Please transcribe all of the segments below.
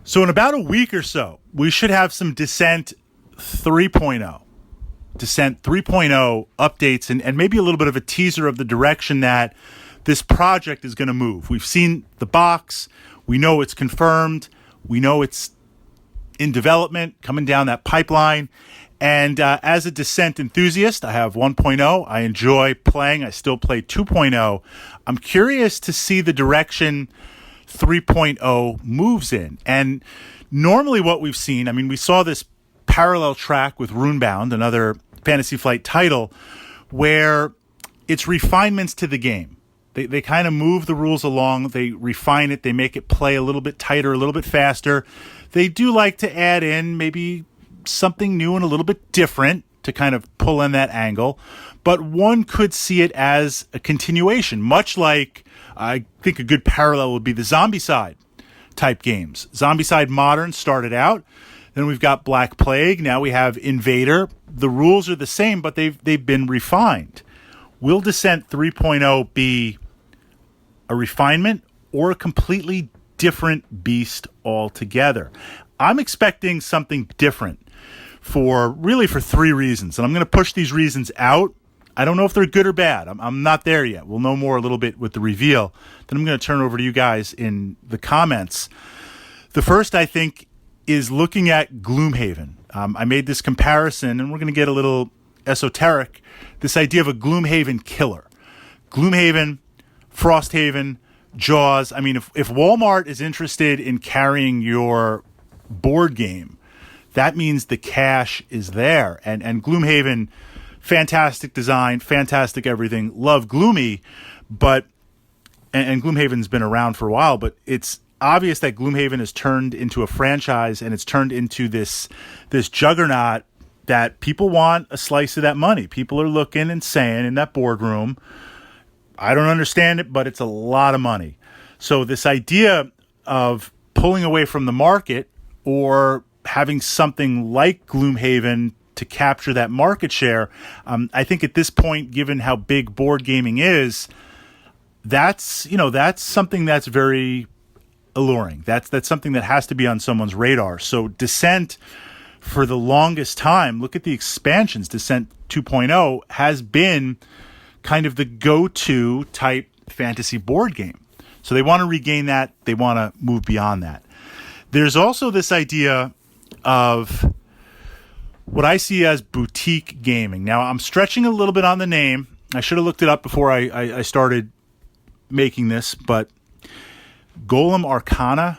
So in about a week or so, we should have some Descent 3.0. Descent 3.0 updates and maybe a little bit of a teaser of the direction that this project is going to move. We've seen the box. We know it's confirmed. We know it's in development, coming down that pipeline. And as a Descent enthusiast, I have 1.0. I enjoy playing. I still play 2.0. I'm curious to see the direction 3.0 moves in. And normally what we've seen, I mean, we saw this parallel track with Runebound, another Fantasy Flight title, where it's refinements to the game. They kind of move the rules along. They refine it. They make it play a little bit tighter, a little bit faster. They do like to add in maybe something new and a little bit different to kind of pull in that angle. But one could see it as a continuation, much like I think a good parallel would be the Zombicide type games. Zombicide Modern started out. Then we've got Black Plague. Now we have Invader. The rules are the same, but they've been refined. Will Descent 3.0 be a refinement or a completely different beast altogether? I'm expecting something different for three reasons. And I'm going to push these reasons out. I don't know if they're good or bad. I'm not there yet. We'll know more a little bit with the reveal. Then I'm going to turn over to you guys in the comments. The first, I think, is looking at Gloomhaven. I made this comparison, and we're going to get a little esoteric. This idea of a Gloomhaven killer. Gloomhaven, Frosthaven, Jaws. I mean, if Walmart is interested in carrying your board game, that means the cash is there. And Gloomhaven, fantastic design, fantastic everything. Love Gloomy, but and Gloomhaven's been around for a while, but it's obvious that Gloomhaven has turned into a franchise, and it's turned into this juggernaut that people want a slice of that money. People are looking and saying in that boardroom, I don't understand it, but it's a lot of money. So this idea of pulling away from the market or having something like Gloomhaven to capture that market share, I think at this point, given how big board gaming is, that's something that's very alluring. That's something that has to be on someone's radar. So Descent, for the longest time, look at the expansions. Descent 2.0 has been kind of the go-to type fantasy board game. So they want to regain that. They want to move beyond that. There's also this idea of what I see as boutique gaming. Now, I'm stretching a little bit on the name. I should have looked it up before I started making this, but Golem Arcana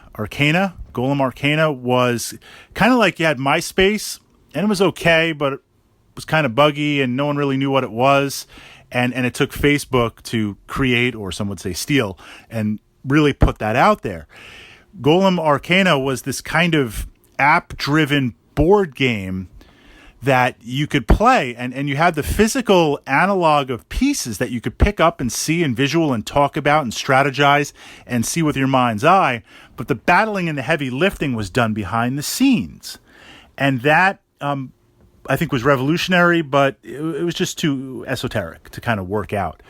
was kind of like you had MySpace, and it was okay, but it was kind of buggy, and no one really knew what it was. And it took Facebook to create, or some would say steal, and really put that out there. Golem Arcana was this kind of app-driven board game that you could play, and you had the physical analog of pieces that you could pick up and see and visual and talk about and strategize and see with your mind's eye, but the battling and the heavy lifting was done behind the scenes. And that, I think, was revolutionary, but it was just too esoteric to kind of work out.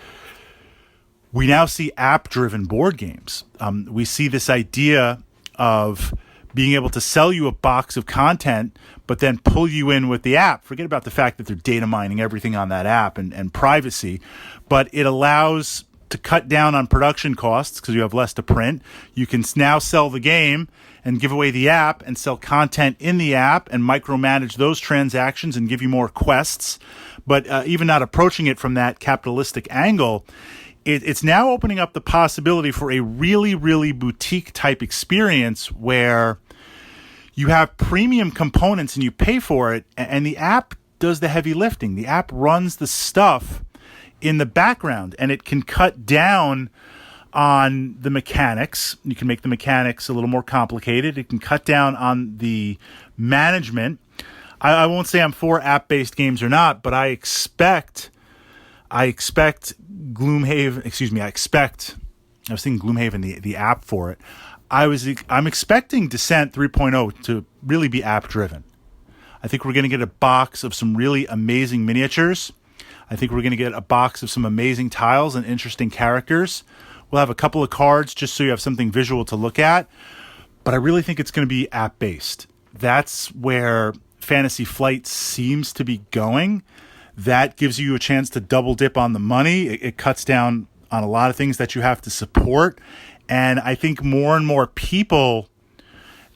We now see app-driven board games. We see this idea of being able to sell you a box of content, but then pull you in with the app. Forget about the fact that they're data mining everything on that app and privacy, but it allows to cut down on production costs because you have less to print. You can now sell the game and give away the app and sell content in the app and micromanage those transactions and give you more quests. But even not approaching it from that capitalistic angle, it's now opening up the possibility for a really, really boutique type experience where you have premium components and you pay for it, and the app does the heavy lifting. The app runs the stuff in the background, and it can cut down on the mechanics. You can make the mechanics a little more complicated. It can cut down on the management. I won't say I'm for app-based games or not, but I expect Gloomhaven, I was thinking Gloomhaven, the app for it. I'm expecting Descent 3.0 to really be app-driven. I think we're going to get a box of some really amazing miniatures. I think we're going to get a box of some amazing tiles and interesting characters. We'll have a couple of cards just so you have something visual to look at. but I really think it's going to be app-based. That's where Fantasy Flight seems to be going. That gives you a chance to double dip on the money. It cuts down on a lot of things that you have to support. And I think more and more people,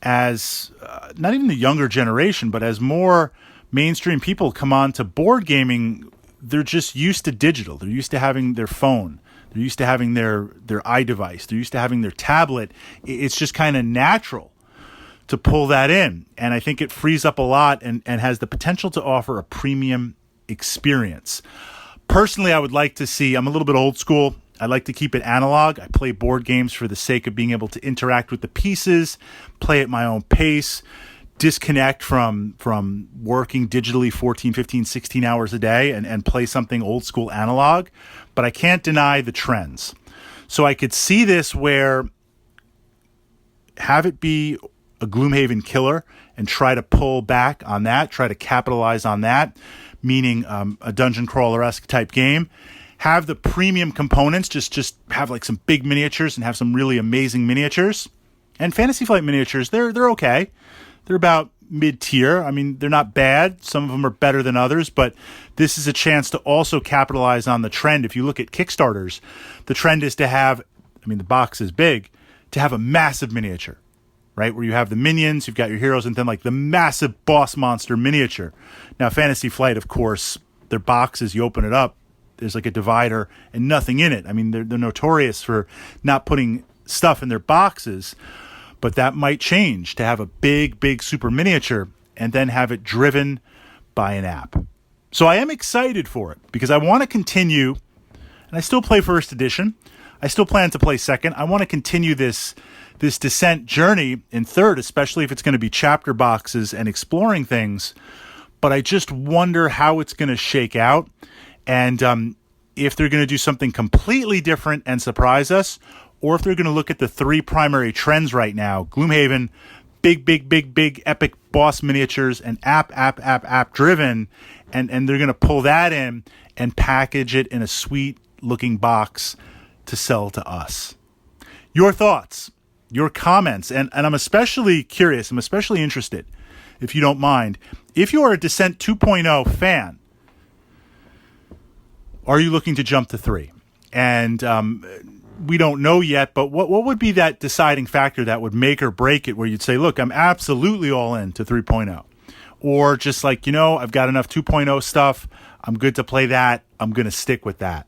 as not even the younger generation, but as more mainstream people come on to board gaming, they're just used to digital. They're used to having their phone. They're used to having their iDevice. They're used to having their tablet. It's just kind of natural to pull that in. And I think it frees up a lot and has the potential to offer a premium experience. Personally, I would like to see, I'm a little bit old school. I like to keep it analog. I play board games for the sake of being able to interact with the pieces, play at my own pace, disconnect from working digitally 14, 15, 16 hours a day and play something old school analog. But I can't deny the trends. So I could see this where have it be a Gloomhaven killer and try to pull back on that, try to capitalize on that, meaning a dungeon crawler-esque type game. Have the premium components, just have like some big miniatures and have some really amazing miniatures. And Fantasy Flight miniatures, they're okay. They're about mid-tier. I mean, they're not bad. Some of them are better than others, but this is a chance to also capitalize on the trend. If you look at Kickstarters, the trend is to have, I mean, the box is big, to have a massive miniature, right? Where you have the minions, you've got your heroes, and then like the massive boss monster miniature. Now, Fantasy Flight, of course, their boxes, you open it up, there's like a divider and nothing in it. I mean, they're notorious for not putting stuff in their boxes, but that might change to have a big super miniature and then have it driven by an app. So I am excited for it because I want to continue, and I still play first edition. I still plan to play second. I want to continue this Descent journey in third, especially if it's going to be chapter boxes and exploring things. But I just wonder how it's going to shake out. And if they're going to do something completely different and surprise us, or if they're going to look at the three primary trends right now: Gloomhaven, big, epic boss miniatures, and app driven, and they're going to pull that in and package it in a sweet looking box to sell to us. Your thoughts, your comments, and I'm especially curious, I'm especially interested, if you don't mind, if you are a Descent 2.0 fan, are you looking to jump to 3? And we don't know yet, but what would be that deciding factor that would make or break it, where you'd say, look, I'm absolutely all in to 3.0? Or just like, I've got enough 2.0 stuff, I'm good to play that, I'm going to stick with that.